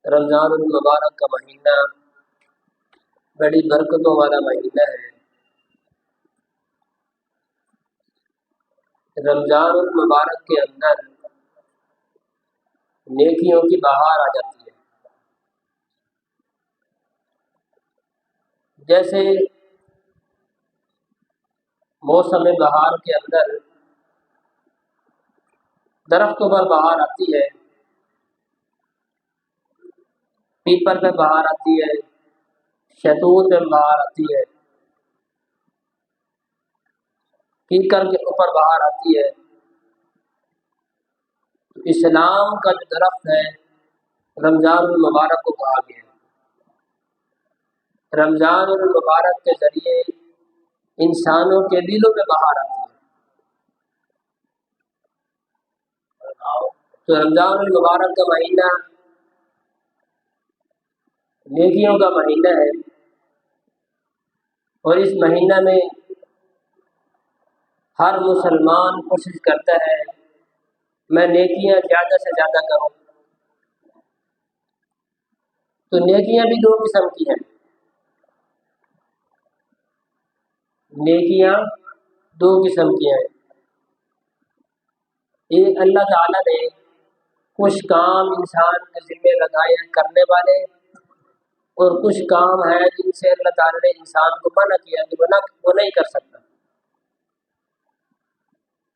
رمضان المبارک کا مہینہ بڑی برکتوں والا مہینہ ہے۔ رمضان المبارک کے اندر نیکیوں کی بہار آ جاتی ہے۔ جیسے موسم بہار کے اندر درختوں پر بہار آتی ہے، پیپل پہ بہار آتی ہے، شہتوت پہ بہار آتی ہے، کیکر کے اوپر بہار آتی ہے۔ اسلام کا جو درخت ہے رمضان المبارک کو کہا گیا ہے۔ رمضان المبارک کے ذریعے انسانوں کے دلوں میں بہار آتی ہے۔ تو رمضان المبارک کا مہینہ نیکیوں کا مہینہ ہے، اور اس مہینہ میں ہر مسلمان کوشش کرتا ہے میں نیکیاں زیادہ سے زیادہ کروں۔ تو نیکیاں بھی دو قسم کی ہیں۔ نیکیاں دو قسم کی ہیں، ایک اللہ تعالیٰ نے کچھ کام انسان کے ذمہ لگائے ہیں کرنے والے، اور کچھ کام ہے جن سے اللہ تعالیٰ نے انسان کو منع کیا کہ وہ نہیں کر سکتا۔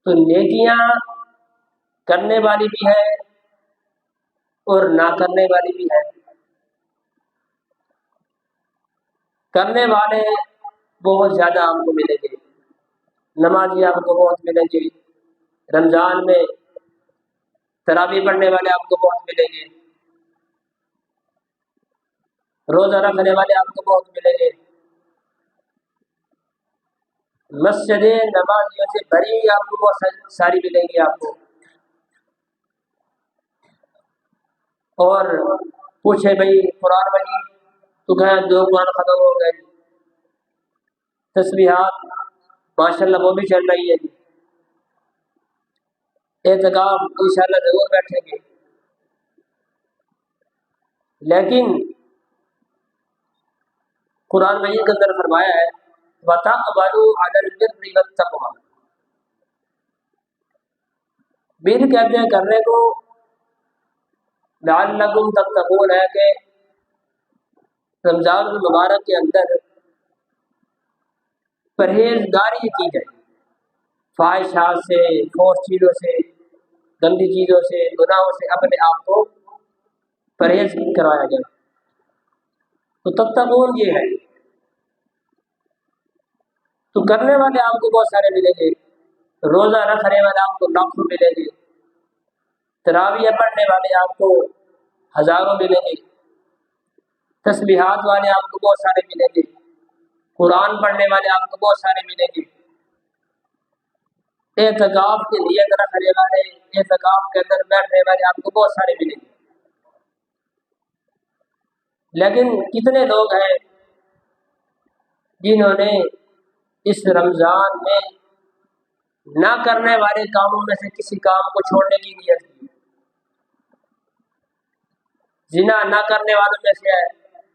تو نیکیاں کرنے والی بھی ہے اور نہ کرنے والی بھی ہے۔ کرنے والے بہت زیادہ آپ کو ملیں گے، نمازی آپ کو بہت ملیں گے، رمضان میں تراویح پڑھنے والے آپ کو بہت ملیں گے، روزہ رکھنے والے آپ کو بہت ملیں گے، مسجدیں نمازیوں سے بھری ہوئی آپ کو بہت ساری ملیں گی آپ کو۔ اور پوچھے بھائی قرآن مجید تو کہیں دو قرآن ختم ہو گئے، تسبیحات ماشاءاللہ وہ بھی چل رہی ہے، اعتکاف انشاءاللہ ضرور بیٹھیں گے، لیکن قرآن مجید کے اندر فرمایا ہے وَتَعْوَلُوا عَلَى الْبِرِّ وَالتَّقْوَىٰ، بر کہتے ہیں کرنے کو، لعلکم تتقون ہے کہ رمضان المبارک کے اندر پرہیزگاری کی جائے، فحاشات سے، فحش چیزوں سے، گندی چیزوں سے، گناہوں سے اپنے آپ کو پرہیز کروایا جائے۔ تو تتقون یہ ہے، تو کرنے والے آپ کو بہت سارے ملیں گے، روزہ رکھنے والے آپ کو لاکھوں ملیں گے، تراویح پڑھنے والے آپ کو ہزاروں ملیں گے، تسبیحات والے آپ کو بہت سارے ملیں گے، قرآن پڑھنے والے آپ کو بہت سارے ملیں گے، اعتکاف کی نیت رکھنے والے، اعتکاف کے اندر بیٹھنے والے آپ کو بہت سارے ملیں گے۔ لیکن کتنے لوگ ہیں جنہوں نے اس رمضان میں نہ کرنے والے کاموں میں سے کسی کام کو چھوڑنے کی نیت کی؟ زنا نہ کرنے والوں میں سے ہے،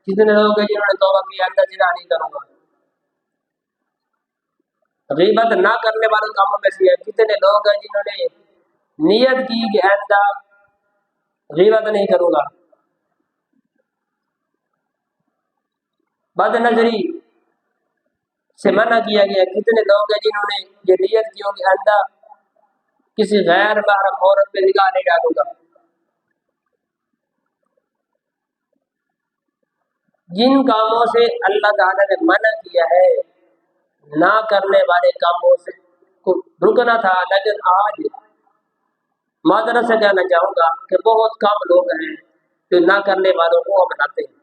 کتنے لوگ ہیں جنہوں نے توبہ کی آئندہ زنا نہیں کروں گا؟ غیبت نہ کرنے والے کاموں میں سے ہے، کتنے لوگ ہیں جنہوں نے نیت کی کہ آئندہ غیبت نہیں کروں گا؟ بد نظری سے منع کیا گیا، کتنے لوگ ہیں جنہوں نے یہ نیت کی ہوگی آئندہ کسی غیر محرم عورت پہ نگاہ نہیں ڈالوں گا؟ جن کاموں سے اللہ تعالیٰ نے منع کیا ہے، نہ کرنے والے کاموں سے کو رکنا تھا، لیکن آج معذرت سے کہنا چاہوں گا کہ بہت کم لوگ ہیں جو نہ کرنے والوں کو اپناتے ہیں۔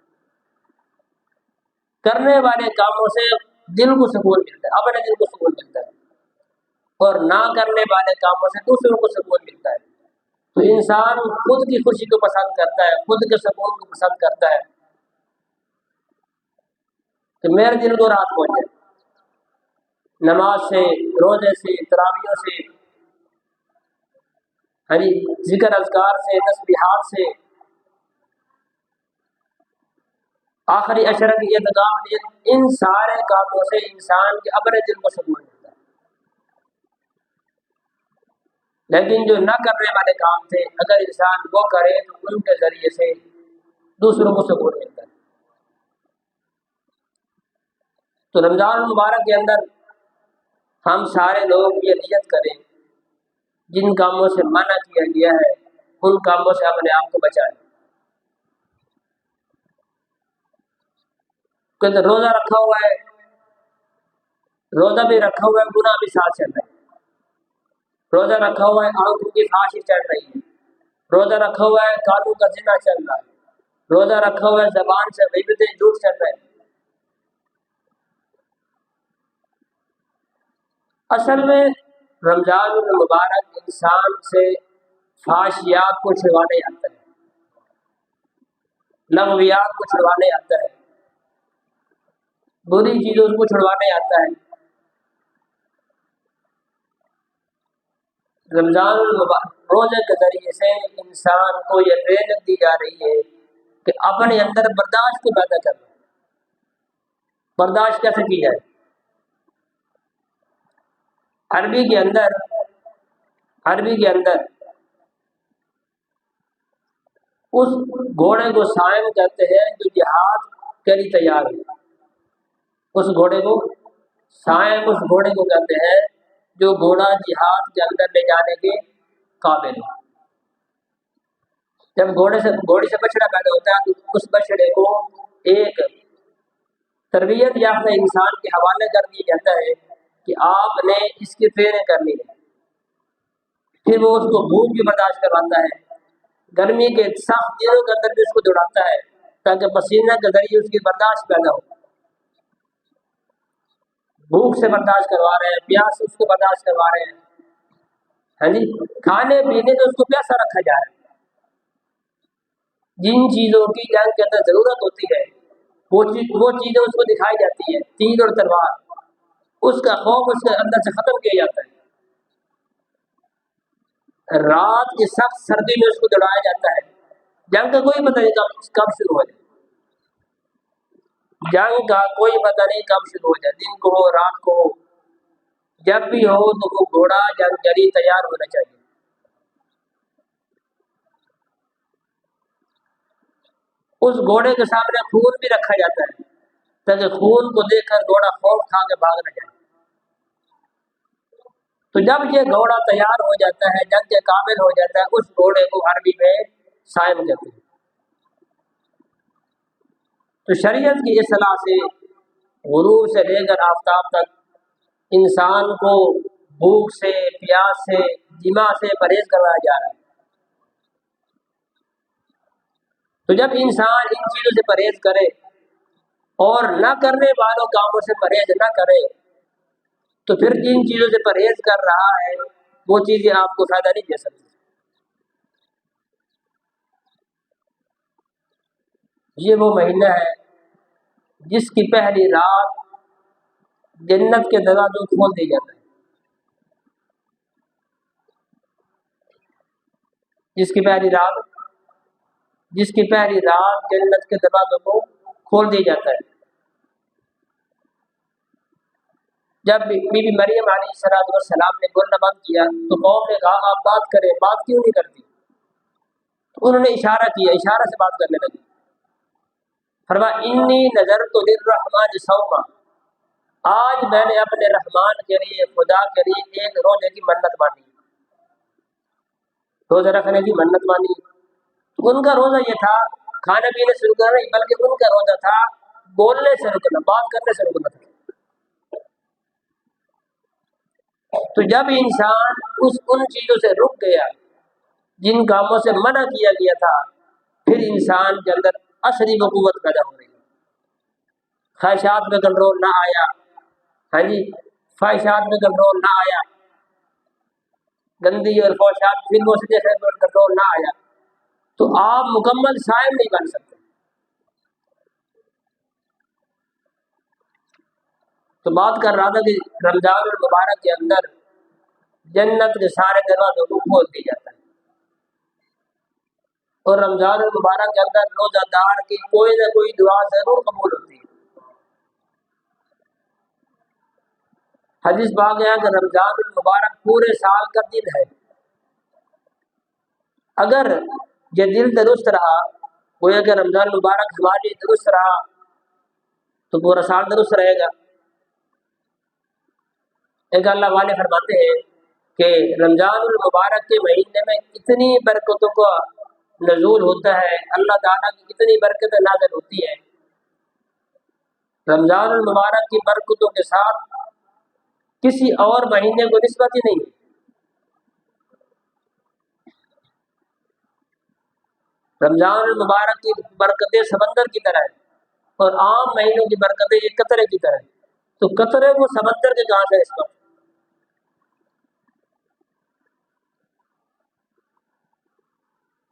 کرنے والے کاموں سے دل کو سکون ملتا ہے، اپنے دل کو سکون ملتا ہے، اور نہ کرنے والے کاموں سے دوسروں کو سکون ملتا ہے۔ تو انسان خود کی خوشی کو پسند کرتا ہے، خود کے سکون کو پسند کرتا ہے کہ میرے دل کو راحت پہنچ جائے، نماز سے، روزے سے، تراویحوں سے، ذکر اذکار سے، تسبیحات سے، آخری عشرہ کی اعتکاف نیت، ان سارے کاموں سے انسان کے اپنے دل کو سکون ملتا ہے، لیکن جو نہ کرنے والے کام تھے اگر انسان وہ کرے تو ان کے ذریعے سے دوسروں کو سکون ملتا ہے۔ تو رمضان المبارک کے اندر ہم سارے لوگ یہ نیت کریں جن کاموں سے منع کیا گیا ہے ان کاموں سے اپنے آپ کو بچائیں۔ کہ روزہ رکھا ہوا ہے، روزہ بھی رکھا ہوا ہے، گناہ بھی ساتھ چل رہا ہے۔ روزہ رکھا ہوا ہے، آنکھوں کی خواہش چل رہی ہے۔ روزہ رکھا ہوا ہے، کانوں کا زنا چل رہا ہے۔ روزہ رکھا ہوا ہے، زبان سے غیبتیں جھوٹ چل رہے ہیں۔ اصل میں رمضان المبارک انسان سے فحشیات کو چھڑوانے آتا ہے، لغویات کو چھڑوانے آتا ہے، بری چیزوں کو چھڑوانے آتا ہے۔ رمضان المبارک روزے کے ذریعے سے انسان کو یہ ٹریننگ دی جا رہی ہے کہ اپنے اندر برداشت کو پیدا کرنا۔ برداشت کیسے کی جائے؟ عربی کے اندر اس گھوڑے کو صائم کہتے ہیں جو جہاد کے لیے تیار ہے۔ اس گھوڑے کو صائم اس گھوڑے کو کہتے ہیں جو گھوڑا جہاد کے اندر لے جانے کے قابل ہے۔ جب گھوڑے سے بچڑا پیدا ہوتا ہے تو اس بچڑے کو ایک تربیت یافتہ انسان کے حوالے کر دیا جاتا ہے کہ آپ نے اس کی ٹریننگ کرنی ہے۔ پھر وہ اس کو بھوک بھی برداشت کرواتا ہے، گرمی کے سخت دنوں کے اندر بھی اس کو دوڑاتا ہے تاکہ پسینہ کے ذریعے اس کی برداشت پیدا ہو۔ بھوک سے برداشت کروا رہے ہیں، پیاس اس کو برداشت کروا رہے ہیں، ہاں جی، کھانے پینے سے اس کو پیاسا رکھا جا رہا ہے۔ جن چیزوں کی جنگ کے اندر ضرورت ہوتی ہے وہ چیزیں اس کو دکھائی جاتی ہے، تیر اور تلوار، اس کا خوف اس کے اندر سے ختم کیا جاتا ہے۔ رات کی سخت سردی میں اس کو دوڑایا جاتا ہے، جنگ کا کوئی پتہ نہیں کب شروع ہو جائے، جنگ کا کوئی پتہ نہیں کب شروع ہو جائے، دن کو ہو رات کو ہو، جب بھی ہو تو وہ گھوڑا جنگ کے لیے تیار ہونا چاہیے۔ اس گھوڑے کے سامنے خون بھی رکھا جاتا ہے تاکہ خون کو دیکھ کر گھوڑا خوف کھا کے بھاگ نہ جائے۔ تو جب یہ گھوڑا تیار ہو جاتا ہے، جنگ کے قابل ہو جاتا ہے، اس گھوڑے کو عربی میں صائم کہتے ہیں۔ تو شریعت کی اصطلاح سے غروب سے لے کر آفتاب تک انسان کو بھوک سے، پیاس سے، جماع سے پرہیز کروایا جا رہا ہے۔ تو جب انسان ان چیزوں سے پرہیز کرے اور نہ کرنے والوں کاموں سے پرہیز نہ کرے تو پھر جن چیزوں سے پرہیز کر رہا ہے وہ چیزیں آپ کو فائدہ نہیں دے سکتی۔ یہ وہ مہینہ ہے جس کی پہلی رات جنت کے دروازوں کھول دی جاتا ہے، جس کی پہلی رات جنت کے دروازوں کو کھول دیا جاتا ہے۔ جب بی بی مریم علیہ السلام نے بولنا بند کیا تو قوم نے کہا آپ بات کریں، بات کیوں نہیں کرتی؟ تو انہوں نے اشارہ کیا، اشارہ سے بات کرنے لگی۔ فرمایا انی نذرت للرحمن صوما، آج میں نے اپنے رحمان کے لیے، خدا کے لیے ایک روزے کی منت مانی، روزہ رکھنے کی منت مانی۔ تو ان کا روزہ یہ تھا کھانے پینے سے رکنا نہیں، بلکہ ان کا روزہ تھا بولنے سے رکنا، بات کرنے سے رکنا تھا۔ تو جب انسان ان چیزوں سے رک گیا جن کاموں سے منع کیا گیا تھا، پھر انسان کے اندر اصلی قوت پیدا ہو رہی ہے۔ خواہشات میں کنٹرول نہ آیا، ہاں جی، خواہشات میں کنٹرول نہ آیا، گندی اور فحشات فلموں سے دیکھنے پر کنٹرول نہ آیا تو آپ مکمل صائم نہیں بن سکتے۔ تو بات کر رہا تھا کہ رمضان المبارک کے اندر جنت کے سارے دروازوں کو کھول دیا جاتا ہے۔ اور رمضان المبارک کے اندر روزہ دار کی کوئی نہ کوئی دعا ضرور قبول ہوتی ہے۔ حدیث پاک ہے کہ رمضان المبارک پورے سال کا دن ہے، اگر یہ دل درست رہا، گویا کہ رمضان المبارک ہمارے لیے درست رہا تو پورا سال درست رہے گا۔ ایک اللہ والے فرماتے ہیں کہ رمضان المبارک کے مہینے میں اتنی برکتوں کا نزول ہوتا ہے، اللہ تعالیٰ کی اتنی برکتیں نازل ہوتی ہیں، رمضان المبارک کی برکتوں کے ساتھ کسی اور مہینے کو نسبت ہی نہیں ہے۔ رمضان المبارک کی برکتیں سمندر کی طرح ہیں اور عام مہینوں کی برکتیں یہ قطرے کی طرح ہیں، تو قطرے وہ سمندر کے کہاں سے اس وقت؟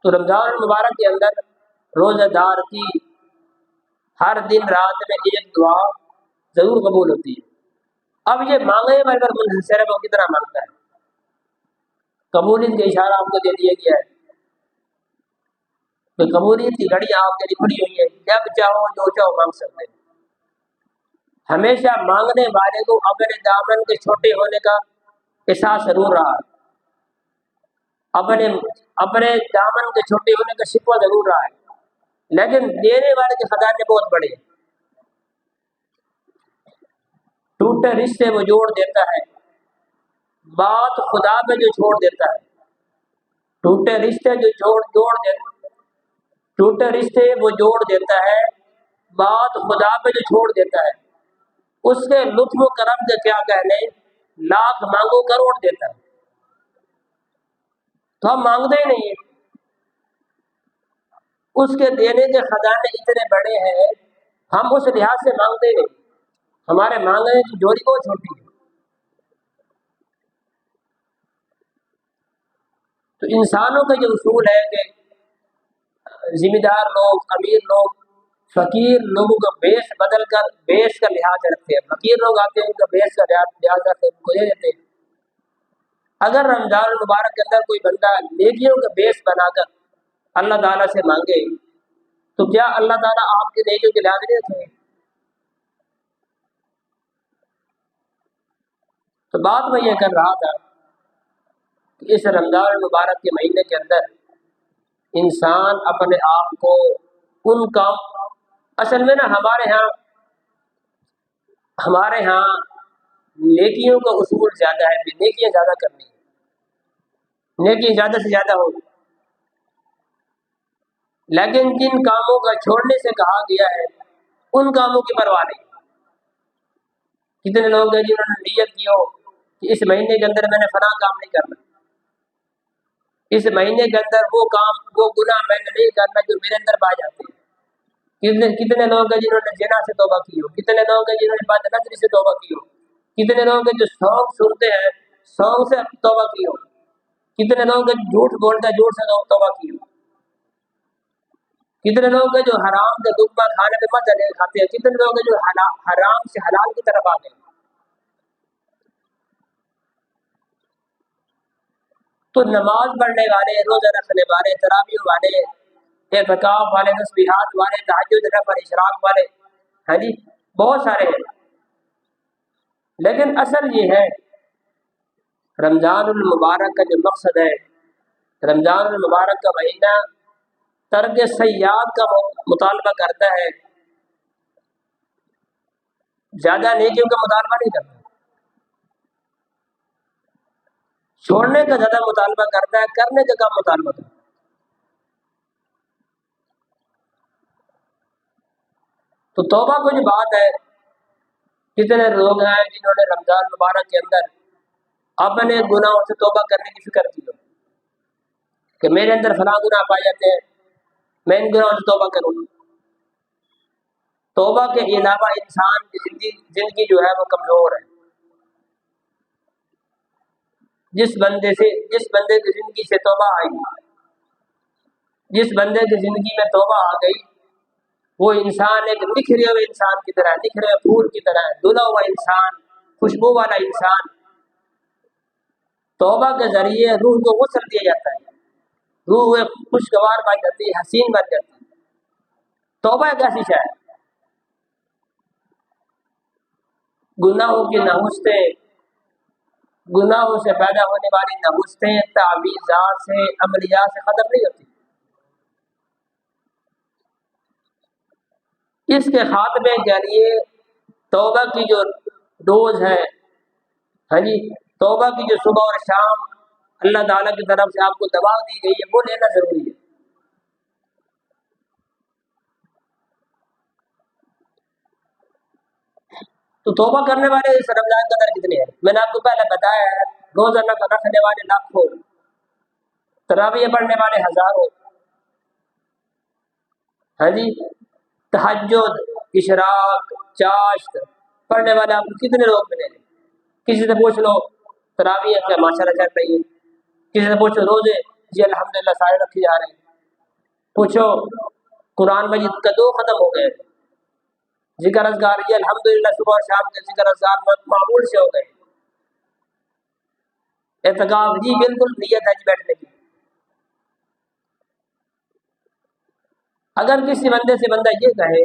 تو رمضان المبارک کے اندر روزہ دار کی ہر دن رات میں ایک دعا ضرور قبول ہوتی ہے۔ اب یہ مانگنے والے پر منحصر ہے وہ کتنا مانگتا ہے، قبولیت کا اشارہ آپ کو دے دیا گیا ہے کہ قبولیت کی گھڑی آپ کے لیے کھلی ہوئی ہے، جب چاہو جو چاہو مانگ سکتے ہیں۔ ہمیشہ مانگنے والے کو اپنے دامن کے چھوٹے ہونے کا احساس ضرور رہا ہے، اپنے دامن کے چھوٹے ہونے کا شکوہ ضرور رہا ہے، لیکن دینے والے کے خزانے بہت بڑے ہیں۔ ٹوٹے رشتے وہ جوڑ دیتا ہے، بات خدا پہ جو چھوڑ دیتا ہے، ٹوٹے رشتے ٹوٹے رشتے وہ جوڑ دیتا ہے، بات خدا پہ جو چھوڑ دیتا ہے، اس کے لطف و کرم سے کیا کہنے، لاکھ مانگو کروڑ دیتا ہے۔ تو ہم مانگتے ہی نہیں ہیں، اس کے دینے کے خزانے اتنے بڑے ہیں، ہم اس لحاظ سے مانگتے نہیں، ہمارے مانگنے کی جوری بہت چھوٹی ہے۔ تو انسانوں کا یہ اصول ہے کہ ذمہ دار لوگ، امیر لوگ فقیر لوگوں کا بیس بدل کر بیس کا لحاظ رکھتے ہیں، فقیر لوگ آتے ہیں ان کا بیس کا لحاظ رکھتے ہیں، ان کو دے دیتے ہیں۔ اگر رمضان المبارک کے اندر کوئی بندہ نیکیوں کا بیس بنا کر اللہ تعالیٰ سے مانگے تو کیا اللہ تعالیٰ آپ کے نیکیوں کے لحاظ نہیں رکھیں گے؟ تو بات میں یہ کر رہا تھا کہ اس رمضان المبارک کے مہینے کے اندر انسان اپنے آپ کو ان کام، اصل میں نا ہمارے ہاں نیکیوں کا اصول زیادہ ہے، نیکیاں زیادہ کرنی ہے، نیکی زیادہ سے زیادہ ہو، لیکن جن کاموں کا چھوڑنے سے کہا گیا ہے ان کاموں کی پرواہ نہیں۔ کتنے لوگ ہیں جنہوں نے نیت کی ہو کہ اس مہینے کے اندر میں نے فلاں کام نہیں کرنا، اس مہینے کے اندر وہ کام، وہ گناہ میں نے نہیں کرنا جو میرے اندر پائے جاتے ہیں۔ کتنے لوگ ہیں جنہوں نے زنا سے توبہ کی ہو، کتنے لوگ ہیں جنہوں نے بد نظری سے توبہ کی ہو، کتنے لوگ ہیں جو سونگ سنتے ہیں سونگ سے توبہ کی ہو، کتنے لوگ ہیں جھوٹ بولتے ہیں جھوٹ سے توبہ کی ہو، کتنے لوگ ہیں جو حرام کے لقمہ کھانے پہ مزہ نہیں کھاتے ہیں، کتنے لوگ ہیں جو حرام سے حلال کی طرف آ گئے۔ تو نماز پڑھنے والے، روزہ رکھنے والے، تراویح والے، اعتکاف والے، تسبیحات والے، تہجد، نفل، اشراق والے، ہاں جی بہت سارے ہیں، لیکن اصل یہ ہے رمضان المبارک کا جو مقصد ہے، رمضان المبارک کا مہینہ ترک سیئات کا مطالبہ کرتا ہے، زیادہ نیکیوں کا مطالبہ نہیں کرتا، چھوڑنے کا زیادہ مطالبہ کرتا ہے، کرنے کا کم مطالبہ کرتا ہے۔ تو توبہ کو جو بات ہے، کتنے لوگ ہیں جنہوں نے رمضان مبارک کے اندر اپنے گناہوں سے توبہ کرنے کی فکر کی ہو کہ میرے اندر فلاں گناہ پائے جاتے ہیں، میں ان گناہوں سے توبہ کروں۔ توبہ کے علاوہ انسان کی زندگی جو ہے وہ کمزور ہے۔ جس بندے کی زندگی سے توبہ آئی، جس بندے کی زندگی میں توبہ آ گئی، وہ انسان ایک نکھرے ہوئے انسان کی طرح، نکھرے ہوئے پھول کی طرح، دھلا ہوا انسان، خوشبو والا انسان۔ توبہ کے ذریعے روح کو غسل دیا جاتا ہے، روح خوشگوار بن جاتی ہے، حسین بن جاتی ہے۔ توبہ ایک ایسی شے ہے، گناہوں کی نحوستیں، گناہوں سے پیدا ہونے والی نحوستیں تعویذات سے، عملیات سے ختم نہیں ہوتی۔ اس کے خاتمے کے لیے توبہ کی جو ڈوز ہے، ہاں جی، توبہ کی جو صبح اور شام اللہ تعالیٰ کی طرف سے آپ کو دوا دی گئی ہے، وہ لینا ضروری ہے۔ تو توبہ کرنے والے اس رمضان کے اندر کتنے ہیں؟ میں نے آپ کو پہلے بتایا ہے، روزہ رکھنے والے لاکھوں، تراویح پڑھنے والے ہزاروں، ہاں جی، تہجد، اشراق، چاشت پڑھنے والے آپ کو کتنے لوگ ملیں گے؟ کسی سے پوچھ لو تراویح کیا ماشاءاللہ چل رہی ہے، کسی سے پوچھو روزے، جی الحمدللہ سارے رکھے جا رہے ہیں، پوچھو قرآن مجید کا دو ختم ہو گئے، ذکر اذکار یہ الحمدللہ صبح اور شام کے ذکر اذکار معمول سے ہو گئے، اعتکاف جی بالکل نیت ہے جی بیٹھنے کی۔ اگر کسی بندے سے بندہ یہ کہے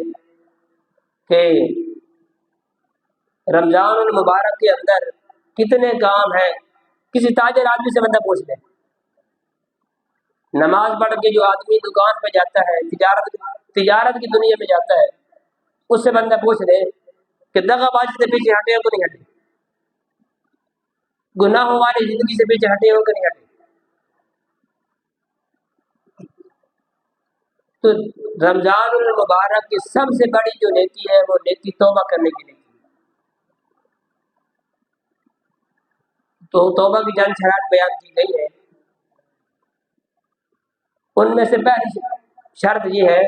کہ رمضان المبارک کے اندر کتنے کام ہیں، کسی تاجر آدمی سے بندہ پوچھ لے، نماز پڑھ کے جو آدمی دکان پہ جاتا ہے، تجارت کی دنیا میں جاتا ہے، اس سے بندہ پوچھ لے کہ دغا بازی سے پیچھے ہٹے ہو کہ نہیں ہٹے، گناہوں والی زندگی سے پیچھے ہٹے ہو کہ نہیں ہٹے۔ تو رمضان المبارک کی سب سے بڑی جو نیکی ہے وہ نیکی توبہ کرنے کی نیکی ہے۔ تو توبہ کی چند شرائط بیان کی گئی ہے، ان میں سے پہلی شرط یہ ہے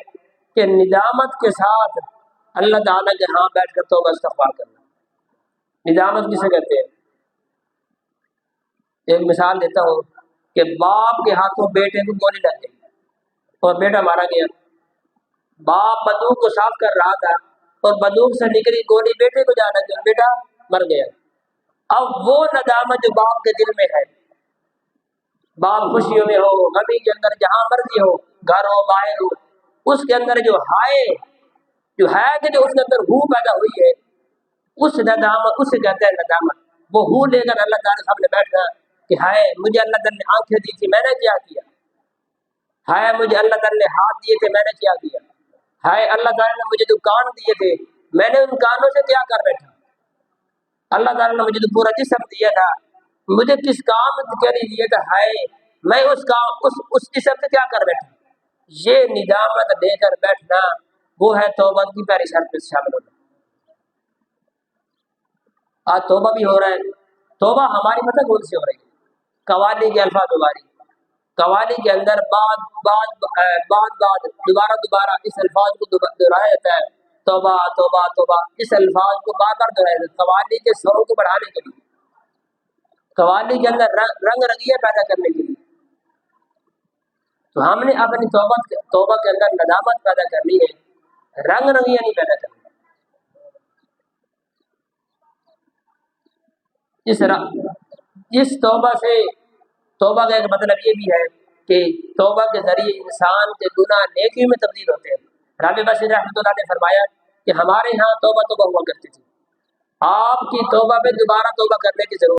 کہ ندامت کے ساتھ اللہ تعالیٰ کے ہاں بیٹھ کر توبہ استغفار کرنا۔ ندامت کسے کہتے ہیں؟ ایک مثال دیتا ہوں کہ باپ کے ہاتھوں بیٹے کو گولی لگ گئی اور بیٹا مارا گیا، باپ بندوق کو صاف کر رہا تھا اور بندوق سے نکلی گولی بیٹے کو جا لگ گئی، بیٹا مر گیا۔ اب وہ ندامت جو باپ کے دل میں ہے، باپ خوشیوں میں ہو، غمی کے اندر، جہاں مرضی ہو، گھر ہو باہر ہو، اس کے اندر جو ہائے جو ہے کہ جو اس کے اندر ہو پیدا ہوئی ہے، اس ندامت، اس سے کہتے ہیں ندامت۔ وہ ہو لے کر اللہ تعالیٰ سامنے بیٹھنا کہ ہائے مجھے اللہ تعالیٰ نے آنکھیں دی تھی، میں نے کیا کیا، ہائے مجھے اللہ تعالیٰ نے ہاتھ دیے تھے، میں نے کیا کیا، ہائے اللہ تعالیٰ نے مجھے جو کان دیے تھے، میں نے ان کانوں سے کیا کر بیٹھا، اللہ تعالیٰ نے مجھے تو پورا جسم دیا تھا، مجھے کس کام کے لیے دیا تھا، ہائے میں اس کام اس جسم سے کیا کر بیٹھا۔ یہ ندامت لے کر بیٹھنا وہ ہے توبہ کی پہلی شرط میں شامل ہونا۔ آج توبہ بھی ہو رہا ہے، توبہ ہماری پتہ کون سی ہو رہی ہے؟ قوالی کے الفاظ ہماری، قوالی کے اندر بعد دوبارہ اس الفاظ کو دہرایا جاتا ہے، توبہ توبہ توبہ، اس الفاظ کو بار بار دہرایا جاتا ہے قوالی کے سروں کو بڑھانے کے لیے، قوالی کے اندر رنگ رنگیاں پیدا کرنے کے لیے۔ تو ہم نے اپنی توبہ کے اندر ندامت پیدا کرنی ہے، رنگ رنگیاں نہیں پیدا کرنی۔ اس توبہ سے، توبہ کا ایک مطلب یہ بھی ہے کہ توبہ کے ذریعے انسان کے گناہ نیکی میں تبدیل ہوتے ہیں۔ رابعہ بصری رحمۃ اللہ نے فرمایا کہ ہمارے ہاں توبہ ہوا کرتی تھی، آپ کی توبہ پہ دوبارہ توبہ کرنے کی ضرورت